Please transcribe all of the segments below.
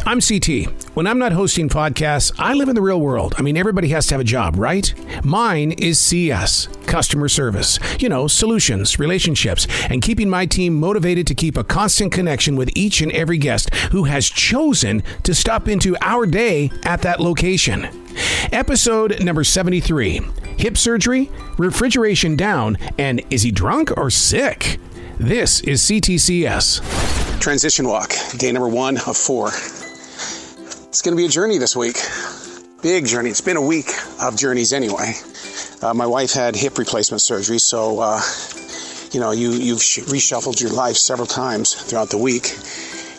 I'm CT. When I'm not hosting podcasts, I live in the real world. I mean, everybody has to have a job, right? Mine is CS, customer service. You know, solutions, relationships, and keeping my team motivated to keep a constant connection with each and every guest who has chosen to stop into our day at that location. Episode number 73, hip surgery, refrigeration down, and is he drunk or sick? This is C.T.C.S. Transition walk, day number 1 of 4. It's going to be a journey this week. Big journey. It's been a week of journeys anyway. My wife had hip replacement surgery, so, you've reshuffled your life several times throughout the week,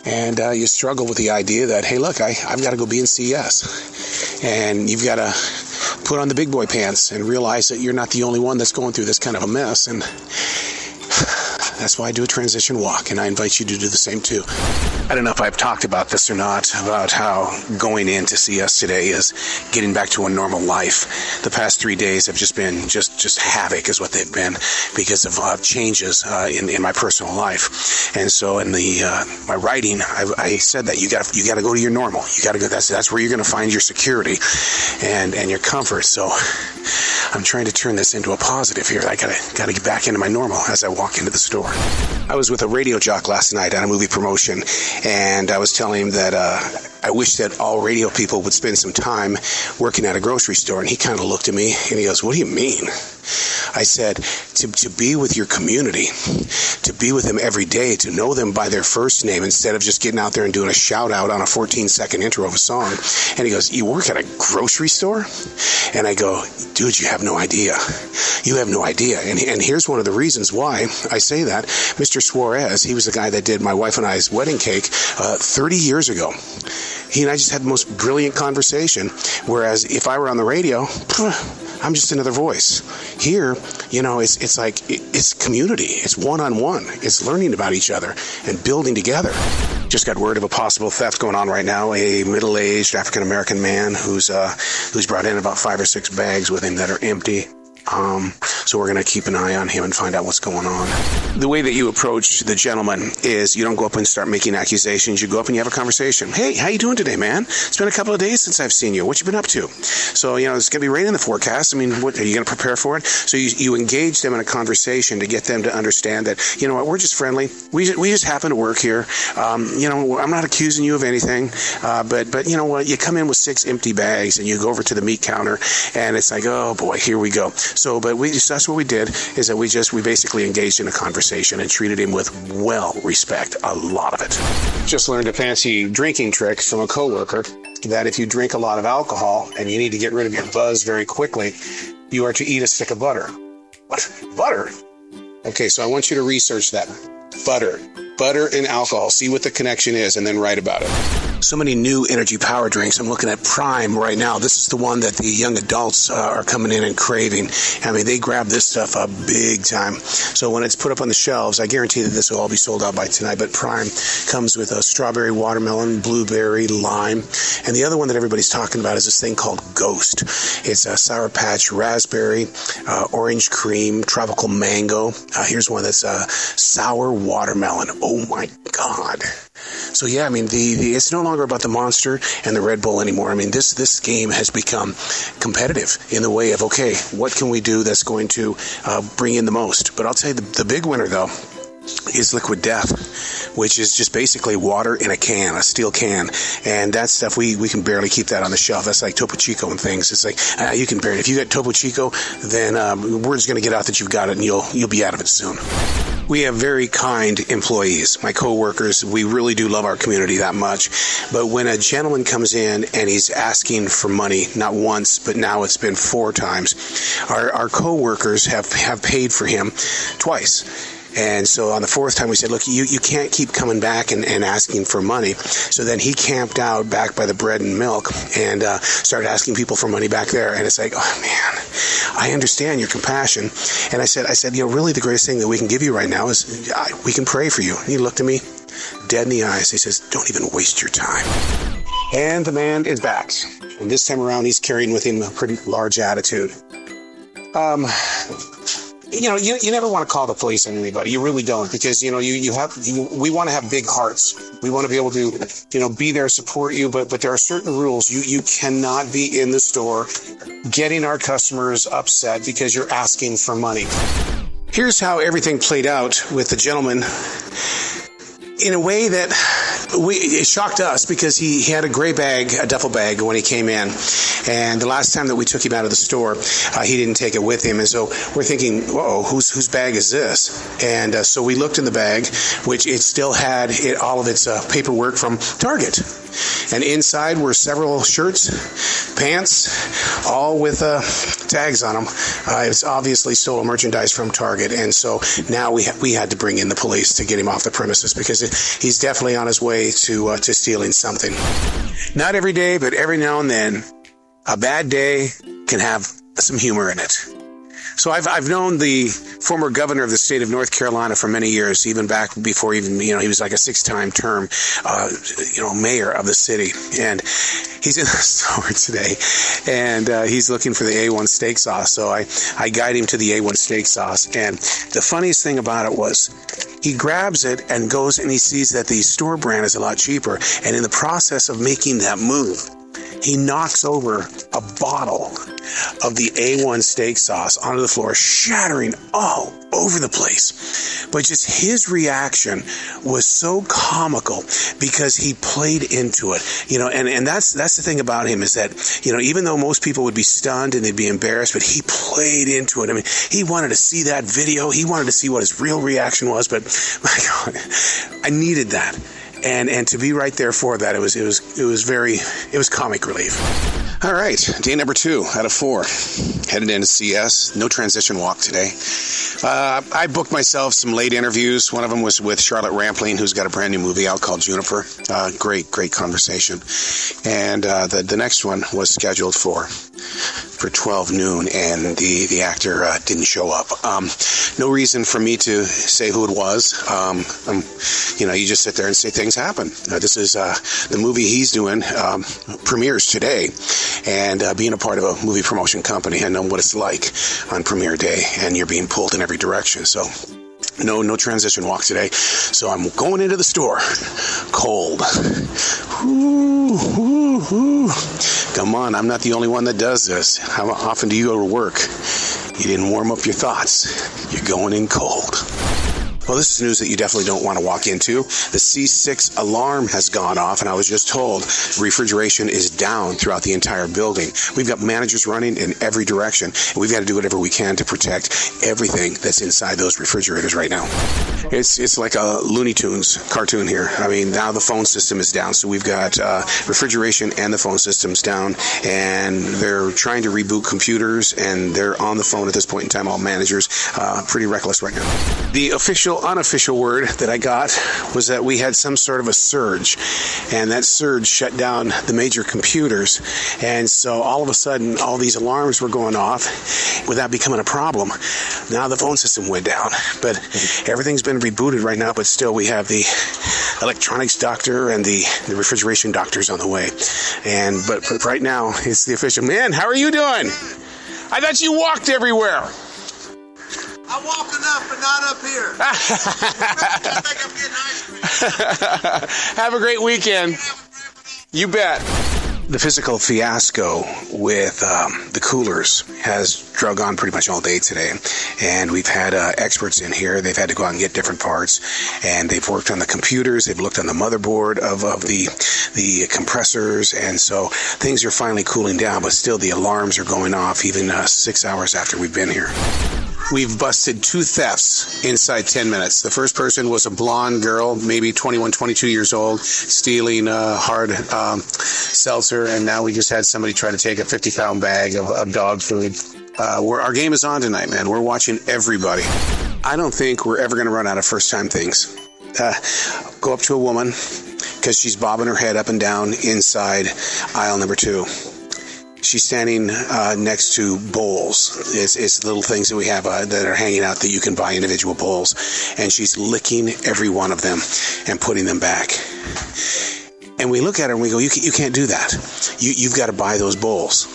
and you struggle with the idea that, hey, look, I've got to go be in CS, and you've got to put on the big boy pants and realize that you're not the only one that's going through this kind of a mess, and that's why I do a transition walk, and I invite you to do the same too. I don't know if I've talked about this or not, about how going in to see us today is getting back to a normal life. The past 3 days have just been just havoc is what they've been because of changes in my personal life. And so in my writing, I said that you got to go to your normal. You got to go. That's where you're going to find your security and your comfort. So I'm trying to turn this into a positive here. I got to get back into my normal as I walk into the store. I was with a radio jock last night at a movie promotion, and I was telling him that I wish that all radio people would spend some time working at a grocery store. And he kind of looked at me and he goes, "What do you mean?" I said, to be with your community, to be with them every day, to know them by their first name instead of just getting out there and doing a shout out on a 14-second intro of a song. And he goes, "You work at a grocery store?" And I go, "Dude, you have no idea. You have no idea." And here's one of the reasons why I say that. Mr. Suarez, he was the guy that did my wife and I's wedding cake 30 years ago. He and I just had the most brilliant conversation. Whereas if I were on the radio, I'm just another voice. Here, it's like, it's community. It's one-on-one. It's learning about each other and building together. Just got word of a possible theft going on right now. A middle-aged African-American man who's brought in about 5 or 6 bags with him that are empty. So we're going to keep an eye on him and find out what's going on. The way that you approach the gentleman is you don't go up and start making accusations. You go up and you have a conversation. "Hey, how you doing today, man? It's been a couple of days since I've seen you. What you been up to?" So, it's going to be rain in the forecast. I mean, what are you going to prepare for it? So you engage them in a conversation to get them to understand that, we're just friendly. We just happen to work here. I'm not accusing you of anything. But you know what? You come in with 6 empty bags and you go over to the meat counter and it's like, oh boy, here we go. So, but that's what we did, is that we basically engaged in a conversation and treated him with respect, a lot of it. Just learned a fancy drinking trick from a coworker that if you drink a lot of alcohol and you need to get rid of your buzz very quickly, you are to eat a stick of butter. What? Butter? Okay, so I want you to research that. Butter and alcohol. See what the connection is and then write about it. So many new energy power drinks. I'm looking at Prime right now. This is the one that the young adults are coming in and craving. I mean, they grab this stuff up big time. So when it's put up on the shelves, I guarantee that this will all be sold out by tonight. But Prime comes with a strawberry, watermelon, blueberry, lime. And the other one that everybody's talking about is this thing called Ghost. It's a Sour Patch raspberry, orange cream, tropical mango. Here's one that's sour watermelon. Oh my God. So yeah, I mean, it's no longer about the Monster and the Red Bull anymore. I mean, this game has become competitive in the way of, okay, what can we do that's going to bring in the most? But I'll tell you, the big winner, though, is Liquid Death, which is just basically water in a can, a steel can. And that stuff, we can barely keep that on the shelf. That's like Topo Chico and things. It's like, you can barely. If you got Topo Chico, then word's going to get out that you've got it, and you'll be out of it soon. We have very kind employees. My coworkers, we really do love our community that much. But when a gentleman comes in and he's asking for money, not once, but now it's been 4 times, our coworkers have paid for him twice. And so on the 4th time, we said, look, you can't keep coming back and asking for money. So then he camped out back by the bread and milk and started asking people for money back there. And it's like, oh, man, I understand your compassion. And I said, really the greatest thing that we can give you right now is we can pray for you. And he looked at me dead in the eyes. He says, don't even waste your time. And the man is back. And this time around, he's carrying with him a pretty large attitude. you never want to call the police on anybody. You really don't, because we want to have big hearts. We want to be able to be there, support you, but there are certain rules. You cannot be in the store getting our customers upset because you're asking for money. Here's how everything played out with the gentleman in a way that it shocked us, because he had a gray bag, a duffel bag, when he came in. And the last time that we took him out of the store, he didn't take it with him. And so we're thinking, whoa, whose bag is this? And so we looked in the bag, which it still had all of its paperwork from Target. And inside were several shirts, pants, all with tags on them. It's obviously stolen merchandise from Target. And so now we had to bring in the police to get him off the premises, because he's definitely on his way to stealing something. Not every day, but every now and then, a bad day can have some humor in it. So I've known the former governor of the state of North Carolina for many years, even back before he was like a 6-time term, mayor of the city. And he's in the store today, and he's looking for the A1 steak sauce. So I guide him to the A1 steak sauce. And the funniest thing about it was, he grabs it and goes and he sees that the store brand is a lot cheaper. And in the process of making that move, he knocks over a bottle of the A1 steak sauce onto the floor, shattering all over the place. But just his reaction was so comical, because he played into it. And that's the thing about him, is that, even though most people would be stunned and they'd be embarrassed, but he played into it. I mean, he wanted to see that video. He wanted to see what his real reaction was. But my God, I needed that. And to be right there for that, it was comic relief. All right, day number 2 out of 4. Headed into CS. No transition walk today. I booked myself some late interviews. One of them was with Charlotte Rampling, who's got a brand new movie out called Juniper. Great conversation. And the next one was scheduled for 12 noon, and the actor didn't show up. No reason for me to say who it was. You just sit there and say things happen. This is the movie he's doing, premieres today, and being a part of a movie promotion company, I know what it's like on premiere day, and you're being pulled in every direction. So no transition walk today. So I'm going into the store cold. Come on, I'm not the only one that does this. How often do you go to work? You didn't warm up your thoughts. You're going in cold. Well, this is news that you definitely don't want to walk into. The C.T.C.S alarm has gone off, and I was just told refrigeration is down throughout the entire building. We've got managers running in every direction, and we've got to do whatever we can to protect everything that's inside those refrigerators right now. It's like a Looney Tunes cartoon here. I mean, now the phone system is down, so we've got refrigeration and the phone systems down, and they're trying to reboot computers, and they're on the phone at this point in time, all managers. Pretty reckless right now. The unofficial word that I got was that we had some sort of a surge, and that surge shut down the major computers, and so all of a sudden all these alarms were going off without becoming a problem. Now the phone system went down, but everything's been rebooted right now, but still we have the electronics doctor and the refrigeration doctors on the way, but right now it's the official. Man, how are you doing? I thought you walked everywhere. I'm walking up, but not up here. I think I'm getting ice cream. Have a great weekend. You bet. The physical fiasco with the coolers has drug on pretty much all day today. And we've had experts in here. They've had to go out and get different parts. And they've worked on the computers. They've looked on the motherboard of the compressors. And so things are finally cooling down, but still the alarms are going off even 6 hours after we've been here. We've busted 2 thefts inside 10 minutes. The first person was a blonde girl, maybe 21, 22 years old, stealing hard seltzer, and now we just had somebody try to take a 50-pound bag of dog food. Our game is on tonight, man. We're watching everybody. I don't think we're ever going to run out of first-time things. Go up to a woman, because she's bobbing her head up and down inside aisle number 2. She's standing next to bowls. It's little things that we have that are hanging out that you can buy, individual bowls. And she's licking every one of them and putting them back. And we look at her and we go, you can't do that. You've got to buy those bowls.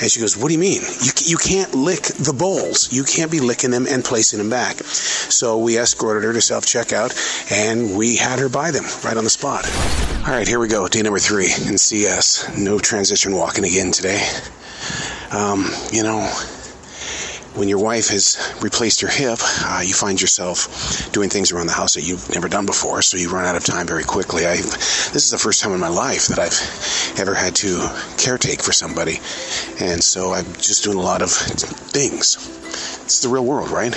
And she goes, what do you mean? You can't lick the bowls. You can't be licking them and placing them back. So we escorted her to self-checkout, and we had her buy them right on the spot. All right, here we go. Day number 3 in CS. No transition walking again today. When your wife has replaced your hip, you find yourself doing things around the house that you've never done before, so you run out of time very quickly. This is the first time in my life that I've ever had to caretake for somebody, and so I'm just doing a lot of things. It's the real world, right?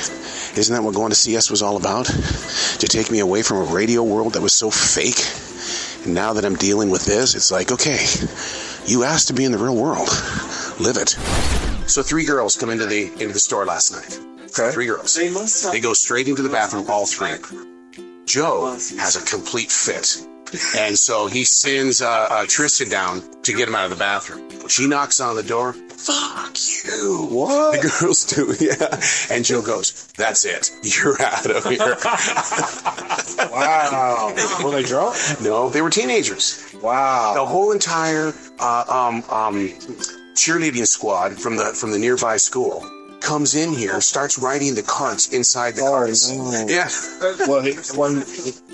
Isn't that what going to CS was all about? To take me away from a radio world that was so fake? And now that I'm dealing with this, it's like, okay, you asked to be in the real world. Live it. So 3 girls come into the store last night. Okay. 3 girls. They go straight into the bathroom, all 3. Joe has a complete fit. And so he sends Tristan down to get him out of the bathroom. She knocks on the door. Fuck you. What? The girls do, yeah. And Joe goes, that's it. You're out of here. Wow. Were they drunk? No, they were teenagers. Wow. The whole entire cheerleading squad from the nearby school comes in here, starts riding the carts inside the carts. No. Yeah. Well,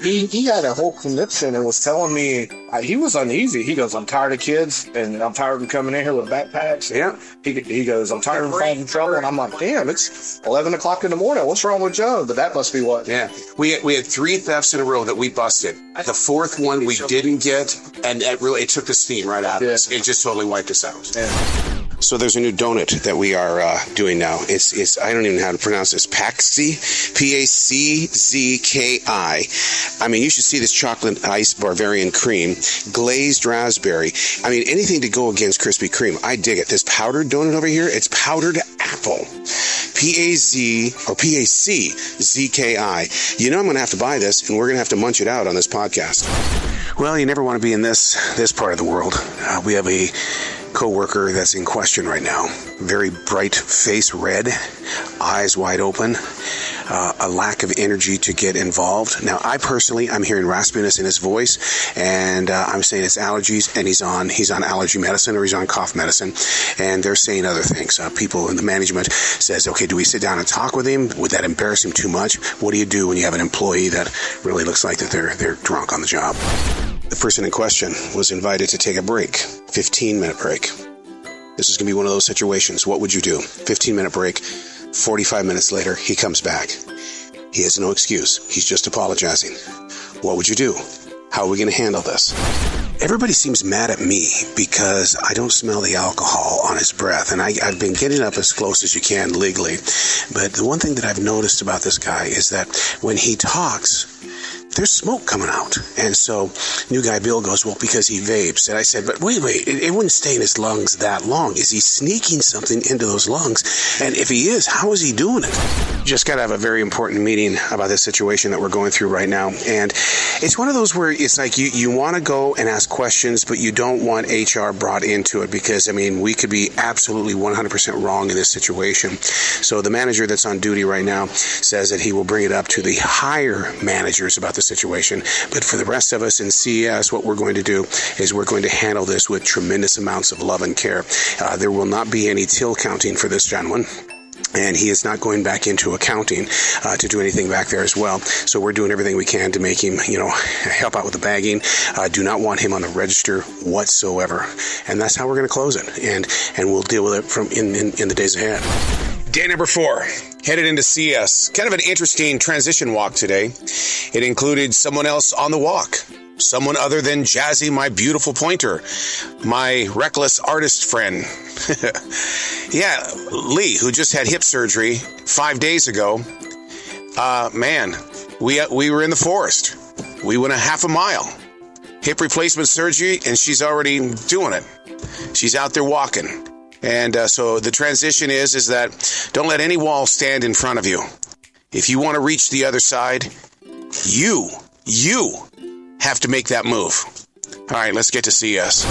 he had a whole conniption and was telling me he was uneasy. He goes, I'm tired of kids and I'm tired of them coming in here with backpacks. Yeah. He goes, I'm tired of them finding trouble. And I'm like, damn, it's 11 o'clock in the morning. What's wrong with Joe? But that must be what. Yeah. We had 3 thefts in a row that we busted. The 4th one we didn't get, and it took the steam right out of us. It just totally wiped us out. Yeah. So there's a new donut that we are doing now. It's I don't even know how to pronounce this. Paczki, Paczki. I mean, you should see this chocolate ice Bavarian cream, glazed raspberry. I mean, anything to go against Krispy Kreme. I dig it. This powdered donut over here, it's powdered apple. P-A-Z or P-A-C-Z-K-I. You know I'm going to have to buy this, and we're going to have to munch it out on this podcast. Well, you never want to be in this part of the world. We have a co-worker that's in question right now. Very bright face red, eyes wide open, a lack of energy to get involved. Now, I'm hearing raspiness in his voice, and I'm saying it's allergies, and he's on allergy medicine or he's on cough medicine, and they're saying other things. People in the management says, okay, do we sit down and talk with him? Would that embarrass him too much? What do you do when you have an employee that really looks like that they're drunk on the job? The person in question was invited to take a break, 15-minute break. This is going to be one of those situations. What would you do? 15-minute break, 45 minutes later, he comes back. He has no excuse. He's just apologizing. What would you do? How are we going to handle this? Everybody seems mad at me because I don't smell the alcohol on his breath, and I've been getting up as close as you can legally. But the one thing that I've noticed about this guy is that when he talks, there's smoke coming out. And so new guy Bill goes, well, because he vapes. And I said, but wait, it wouldn't stay in his lungs that long. Is he sneaking something into those lungs? And if he is, how is he doing it? Just got to have a very important meeting about this situation that we're going through right now. And it's one of those where it's like you want to go and ask questions, but you don't want HR brought into it because, I mean, we could be absolutely 100% wrong in this situation. So the manager that's on duty right now says that he will bring it up to the higher managers about the situation. But for the rest of us in CES, what we're going to do is we're going to handle this with tremendous amounts of love and care. There will not be any till counting for this gentleman. And he is not going back into accounting to do anything back there as well. So we're doing everything we can to make him, help out with the bagging. Do not want him on the register whatsoever. And that's how we're going to close it. And we'll deal with it from in the days ahead. Day number 4, headed into CS. Kind of an interesting transition walk today. It included someone else on the walk. Someone other than Jazzy, my beautiful pointer. My reckless artist friend. Yeah, Lee, who just had hip surgery 5 days ago. Man, we were in the forest. We went a half a mile. Hip replacement surgery, and she's already doing it. She's out there walking. And so the transition is that don't let any wall stand in front of you. If you want to reach the other side, you have to make that move. All right, let's get to CS.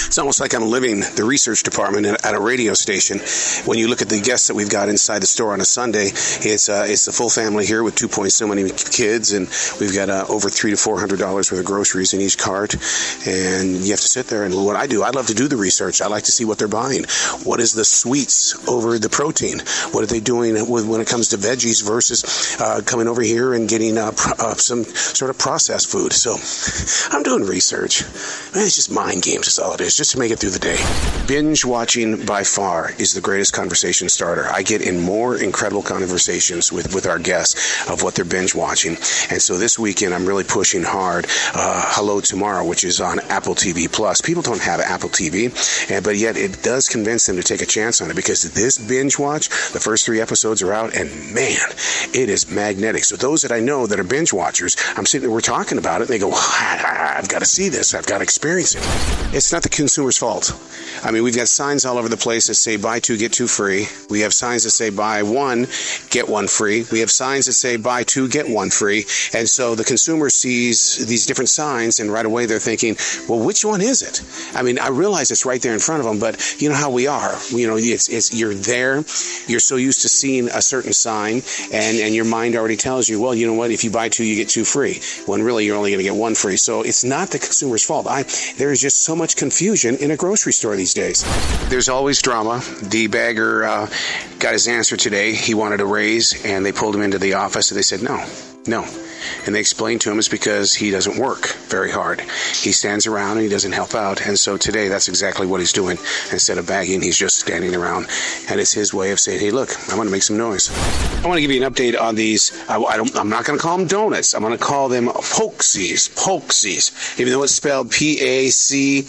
It's almost like I'm living the research department at a radio station. When you look at the guests that we've got inside the store on a Sunday, it's the full family here with 2 point so many kids, and we've got over $300 to $400 worth of groceries in each cart. And you have to sit there, and what I do, I love to do the research. I like to see what they're buying. What is the sweets over the protein? What are they doing when it comes to veggies versus coming over here and getting some sort of processed food? So I'm doing research. It's just mind games is all it is, just to make it through the day. Binge watching by far is the greatest conversation starter. I get in more incredible conversations with our guests of what they're binge watching. And so this weekend I'm really pushing hard Hello Tomorrow, which is on Apple TV Plus. People don't have Apple TV, but yet it does convince them to take a chance on it, because this binge watch, the first 3 episodes are out, and man, it is magnetic. So those that I know that are binge watchers, I'm sitting there, we're talking about it, and they go, I've got to see this. I've got to experience it. It's not the consumer's fault. I mean, we've got signs all over the place that say buy 2, get 2 free. We have signs that say buy 1, get 1 free. We have signs that say buy 2, get 1 free. And so the consumer sees these different signs, and right away they're thinking, well, which one is it? I mean, I realize it's right there in front of them, but you know how we are. You know, it's you're there. You're so used to seeing a certain sign, and your mind already tells you, well, you know what? If you buy 2, you get 2 free. When really you're only going to get 1 free. So it's not the consumer's fault. There is just so much confusion in a grocery store these days. There's always drama. The bagger got his answer today. He wanted a raise, and they pulled him into the office, and they said no. And they explained to him it's because he doesn't work very hard. He stands around and he doesn't help out. And so today, that's exactly what he's doing. Instead of bagging, he's just standing around. And it's his way of saying, hey, look, I want to make some noise. I want to give you an update on these. I'm not going to call them donuts. I'm going to call them Pokesies. Even though it's spelled Paczki.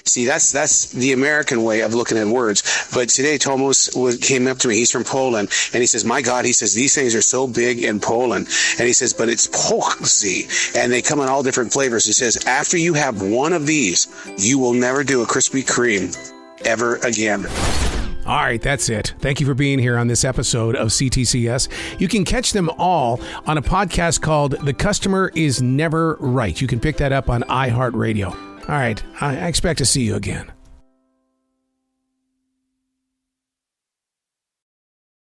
See, that's the American way of looking at words. But today, Tomos came up to me. He's from Poland. And he says, my God, he says, these things are so big in Poland. And he says, but it's Pokesi. And they come in all different flavors. He says, after you have one of these, you will never do a Krispy Kreme ever again. All right, that's it. Thank you for being here on this episode of C.T.C.S. You can catch them all on a podcast called The Customer Is Never Right. You can pick that up on iHeartRadio. All right, I expect to see you again.